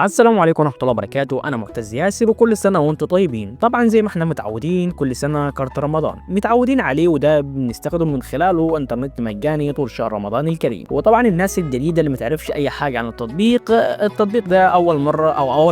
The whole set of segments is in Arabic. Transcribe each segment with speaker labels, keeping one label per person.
Speaker 1: السلام عليكم ورحمة الله وبركاته. أنا معتز ياسر وكل سنة وأنتم طيبين. طبعا زي ما احنا متعودين كل سنة كارت رمضان متعودين عليه، وده بنستخدم من خلاله إنترنت مجاني طول شهر رمضان الكريم. وطبعا الناس الجديدة اللي متعرفش أي حاجة عن التطبيق ده أول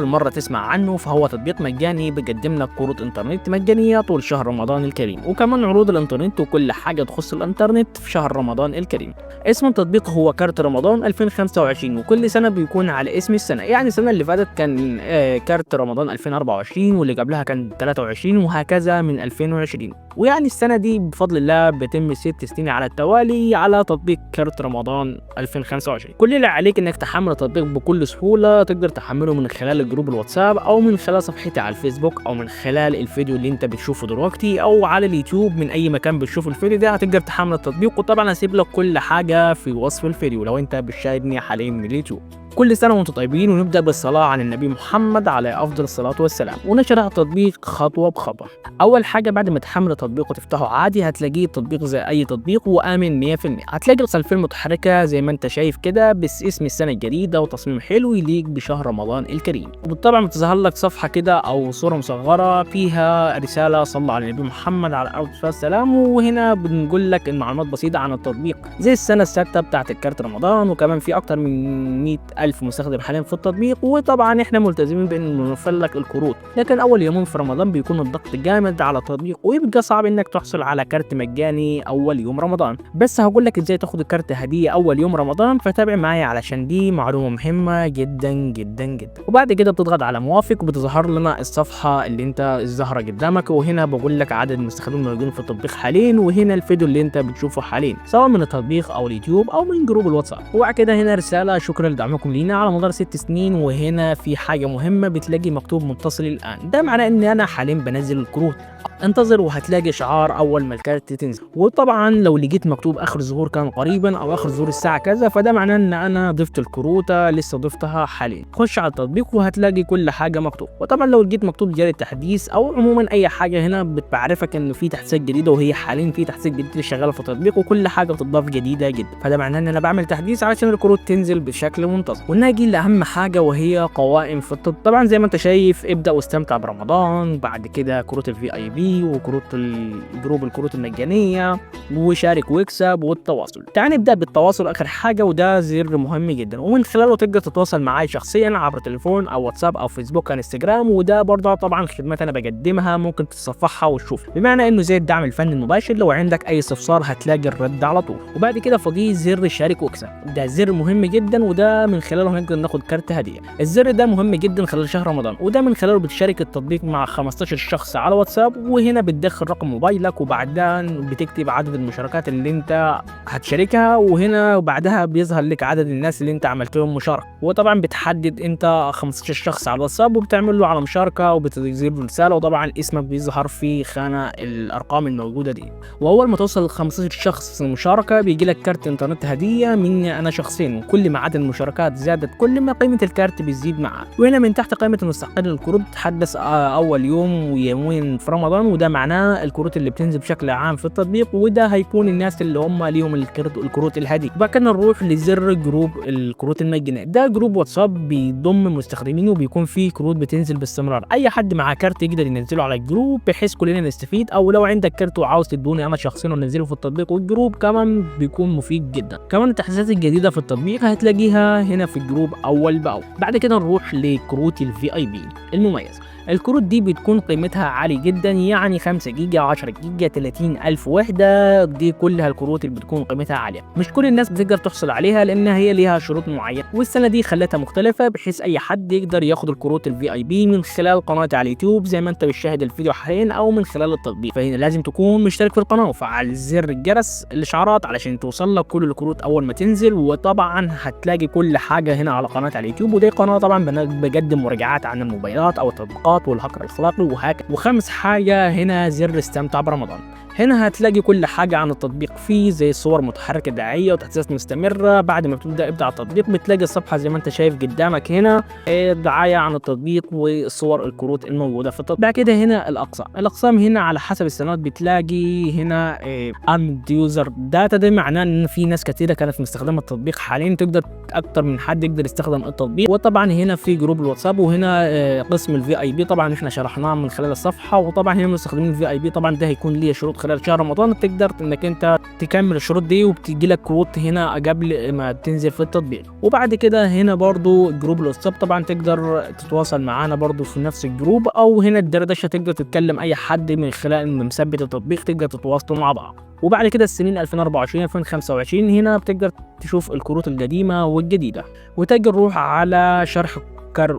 Speaker 1: مرة تسمع عنه، فهو تطبيق مجاني بيقدم لك كروت إنترنت مجانية طول شهر رمضان الكريم، وكمان عروض الإنترنت وكل حاجة تخص الإنترنت في شهر رمضان الكريم. اسم التطبيق هو كارت رمضان 2025، وكل سنة بيكون على اسم السنة. يعني السنة اللي فاتت كان كارت رمضان 2024، واللي قبلها كان 23، وهكذا من 2020. ويعني السنة دي بفضل الله بيتم 6 سنين على التوالي على تطبيق كارت رمضان 2025. كل اللي عليك انك تحمل التطبيق بكل سهولة. تقدر تحمله من خلال جروب الواتساب، او من خلال صفحتي على الفيسبوك، او من خلال الفيديو اللي انت بتشوفه دلوقتي، او على اليوتيوب. من اي مكان بتشوف الفيديو ده هتقدر تحمل التطبيق، وطبعا هسيب لك كل حاجة في وصف الفيديو لو انت بتشاهدني حاليا من اليوتيوب. كل سنة وانتم طيبين، ونبدأ بالصلاة على النبي محمد عليه أفضل الصلاة والسلام، ونشرح التطبيق خطوة بخطوة. أول حاجة بعد ما تحمل التطبيق وتفتحه عادي هتلاقيه التطبيق زي أي تطبيق وآمن 100%. هتلاقي الخلفية المتحركة زي ما انت شايف كده بس اسم السنة الجديدة وتصميم حلو يليق بشهر رمضان الكريم. وبالطبع بتظهر لك صفحة كده أو صورة مصغرة فيها رسالة صلى على النبي محمد عليه أفضل الصلاة والسلام، وهنا بنقول لك المعلومات بسيطة عن التطبيق زي السنة الثابتة بتاعت الكارت رمضان، وكمان في أكتر من 100,000 مستخدم حاليا في التطبيق. وطبعا احنا ملتزمين بان نوفر لك الكروت، لكن اول يومين في رمضان بيكون الضغط جامد على التطبيق، ويبقى صعب انك تحصل على كارت مجاني اول يوم رمضان. بس هقول لك ازاي تاخد الكارت هدية اول يوم رمضان، فتابع معايا علشان دي معلومة مهمة جدا جدا جدا. وبعد كده بتضغط على موافق وبتظهر لنا الصفحة اللي انت الظاهرة قدامك، وهنا بقول لك عدد المستخدمين الموجودين في التطبيق حاليا، وهنا الفيديو اللي انت بتشوفه حاليا سواء من التطبيق او اليوتيوب او من جروب الواتساب. وبعد كده هنا رسالة شكرا لدعمكم لينا على مدار 6 سنين. وهنا في حاجة مهمة بتلاقي مكتوب متصل الآن، ده معناه ان انا حاليا بنزل الكروت. انتظر وهتلاقي شعار اول ما الكارت تنزل. وطبعا لو لقيت مكتوب اخر ظهور كان قريبا او اخر ظهور الساعه كذا، فده معناه ان انا ضفت الكروت لسه ضفتها حاليا. خش على التطبيق وهتلاقي كل حاجه مكتوب. وطبعا لو لقيت مكتوب جاري التحديث او عموما اي حاجه هنا بتعرفك انه في تحديثات جديده، وهي حاليا في تحديثات جديده شغاله في التطبيق، وكل حاجه بتضاف جديده جدا. فده معناه ان انا بعمل تحديث علشان الكروت تنزل بشكل منتظم. ونجي لاهم حاجه وهي قوائم في التطبيق. طبعا زي ما انت شايف ابدا واستمتع برمضان، بعد كده كروت الفي اي بي وكروت الجروب الكروت المجانيه، وشارك واكسب، والتواصل. تعال نبدا بالتواصل اخر حاجه، وده زر مهم جدا ومن خلاله تقدر تتواصل معايا شخصيا عبر تليفون او واتساب او فيسبوك او انستجرام. وده برضه طبعا خدمات انا بقدمها ممكن تتصفحها وتشوف، بمعنى انه زي الدعم الفني المباشر. لو عندك اي استفسار هتلاقي الرد على طول. وبعد كده فوقيه زر شارك واكسب، ده زر مهم جدا، وده من خلاله نقدر ناخد كارت هديه. الزر ده مهم جدا خلال شهر رمضان، وده من خلاله بتشارك التطبيق مع 15 شخص على واتساب، وهنا بتدخل رقم موبايلك وبعدين بتكتب عدد المشاركات اللي انت هتشاركها، وهنا وبعدها بيظهر لك عدد الناس اللي انت عملت لهم مشاركه. وطبعا بتحدد انت 15 شخص على الواتساب وبتعمل له على مشاركه وبتجيب له رساله، وطبعا اسمك بيظهر في خانه الارقام الموجوده دي. واول ما توصل ل 15 شخص مشاركه بيجي لك كارت انترنت هديه مني انا شخصيا، وكل ما عدد المشاركات زادت كل ما قيمه الكارت بتزيد معاه. وهنا من تحت قائمه المستحقين الكروت تحدث اول يوم ويومين في رمضان، وده معناه الكروت اللي بتنزل بشكل عام في التطبيق، وده هيكون الناس اللي هم ليهم الكروت الهديه. بقى كنا نروح لزر جروب الكروت المجانيه. ده جروب واتساب بيضم مستخدمينه وبيكون فيه كروت بتنزل باستمرار. اي حد معاه كارت يقدر ينزله على الجروب بحيث كلنا نستفيد، او لو عندك كارت وعاوز تدوني انا شخصيا وننزله في التطبيق والجروب كمان بيكون مفيد جدا. كمان التحديثات الجديده في التطبيق هتلاقيها هنا في الجروب اول باول. بعد كده نروح لكروت الفي اي بي المميز. الكروت دي بتكون قيمتها عالي جدا، يعني 5 جيجا 10 جيجا 30,000 وحدة. دي كلها الكروت اللي بتكون قيمتها عالية. مش كل الناس بتقدر تحصل عليها لأن هي ليها شروط معينة، والسنة دي خلتها مختلفة بحيث أي حد يقدر ياخد الكروت الفي اي بي من خلال قناتي على اليوتيوب زي ما أنت بتشاهد الفيديو حاليا، أو من خلال التطبيق. فهنا لازم تكون مشترك في القناة وفعل زر الجرس الإشعارات علشان توصل لك كل الكروت أول ما تنزل. وطبعا هتلاقي كل حاجة هنا على قناتي على اليوتيوب، ودي قناة طبعا بقدم مراجعات عن الموبايلات أو التطبيقات والهكر الأخلاقي وهكذا. وخامس حاجة هنا زر استمتع برمضان. هنا هتلاقي كل حاجة عن التطبيق فيه زي صور متحركة دعائية وتحديثات مستمرة. بعد ما بتبدأ ابدأ على التطبيق بتلاقي الصفحة زي ما انت شايف قدامك هنا، دعاية عن التطبيق وصور الكروت الموجودة في التطبيق. بعد كده هنا الأقسام هنا على حسب السنوات بتلاقي هنا اند يوزر داتا. ده معناه ان في ناس كتيرة كانت مستخدمة التطبيق، حاليا تقدر اكتر من حد يقدر يستخدم التطبيق. وطبعا هنا في جروب الواتساب، وهنا قسم الفي اي بي طبعا احنا شرحناه من خلال الصفحة. وطبعا هنا مستخدمين الفي اي بي طبعا ده هيكون ليه شروط خلال شهر رمضان، تقدر انك انت تكمل الشروط دي وبتجي لك كروت هنا قبل ما تنزل في التطبيق. وبعد كده هنا برضو جروب الواتساب طبعا تقدر تتواصل معانا برضو في نفس الجروب، او هنا الدردشه تقدر تتكلم اي حد من خلال مثبت التطبيق تقدر تتواصلوا مع بعض. وبعد كده السنين 2024 2025 هنا بتقدر تشوف الكروت القديمه والجديده. وتقدر نروح على شرح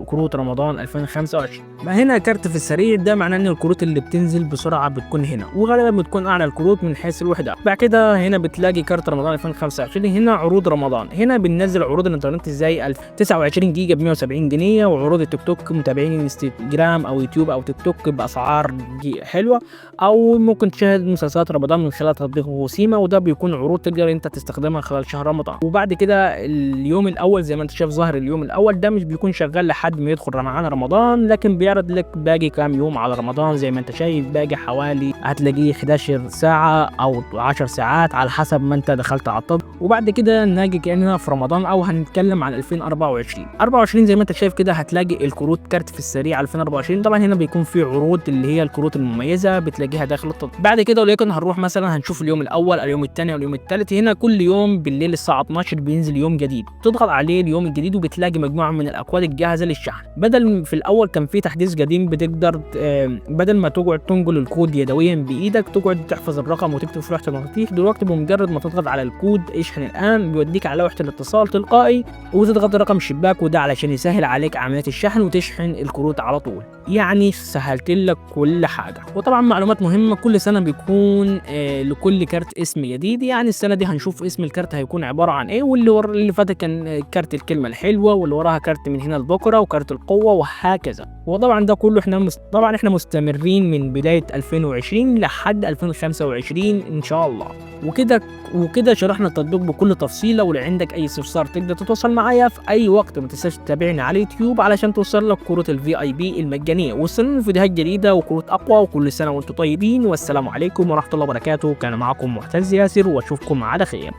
Speaker 1: كروت رمضان 2025. هنا كارت في السريع ده معناه ان الكروت اللي بتنزل بسرعه بتكون هنا، وغالبا بتكون اعلى الكروت من حيث الوحده. بعد كده هنا بتلاقي كارت رمضان 2025. هنا عروض رمضان، هنا بننزل عروض الانترنت زي 29 جيجا ب 170 جنيه، وعروض التيك توك متابعين انستجرام او يوتيوب او تيك توك باسعار حلوه، او ممكن تشاهد مسلسلات رمضان من خلال تطبيق وسيمه، وده بيكون عروض تقدر انت تستخدمها خلال شهر رمضان. وبعد كده اليوم الاول زي ما انت شايف ظاهر اليوم الاول ده مش بيكون شغال لحد ما يدخل معانا رمضان، لكن بيعرض لك باقي كام يوم على رمضان. زي ما انت شايف باقي حوالي هتلاقيه 11 ساعة او 10 ساعات على حسب ما انت دخلت على التطبيق. وبعد كده نلاقي كأننا في رمضان او هنتكلم عن 2024 زي ما انت شايف كده هتلاقي الكروت كارت في السريع 2024. طبعا هنا بيكون في عروض اللي هي الكروت المميزة بتلاقيها داخل التطبيق. بعد كده وليكن هنروح مثلا هنشوف اليوم الاول اليوم الثاني واليوم الثالث. هنا كل يوم بالليل الساعة 12 بينزل يوم جديد، تضغط عليه اليوم الجديد وبتلاقي مجموعة من الاكواد الجاهزة للشحن. بدل في الاول كان في تحديث قديم بتقدر بدل ما تقعد تنقل الكود يدويا بايدك تقعد تحفظ الرقم وتكتب في لوحه المفاتيح، دلوقتي بمجرد ما تضغط على الكود اشحن الان بيوديك على لوحه الاتصال تلقائي وتضغط رقم الشباك، وده علشان يسهل عليك عمليه الشحن وتشحن الكروت على طول. يعني سهلت لك كل حاجه. وطبعا معلومات مهمه، كل سنه بيكون لكل كارت اسم جديد. يعني السنه دي هنشوف اسم الكارت هيكون عباره عن ايه، اللي فات كان كارت الكلمه الحلوه، واللي وراها كارت من هنا لبكره وكارت القوه وهكذا. وطبعا ده كله طبعا احنا مستمرين من بدايه 2020 لحد 2025 ان شاء الله. وكده شرحنا التطبيق بكل تفصيله. ولو عندك اي استفسار تقدر تتواصل معايا في اي وقت. ما تنساش تتابعني على اليوتيوب علشان توصل لك كروت الفي اي بي المجانيه. وصلنا فيديوهات جديده وكروت اقوى، وكل سنه وانتم طيبين، والسلام عليكم ورحمه الله وبركاته. كان معكم معتز ياسر واشوفكم على خير.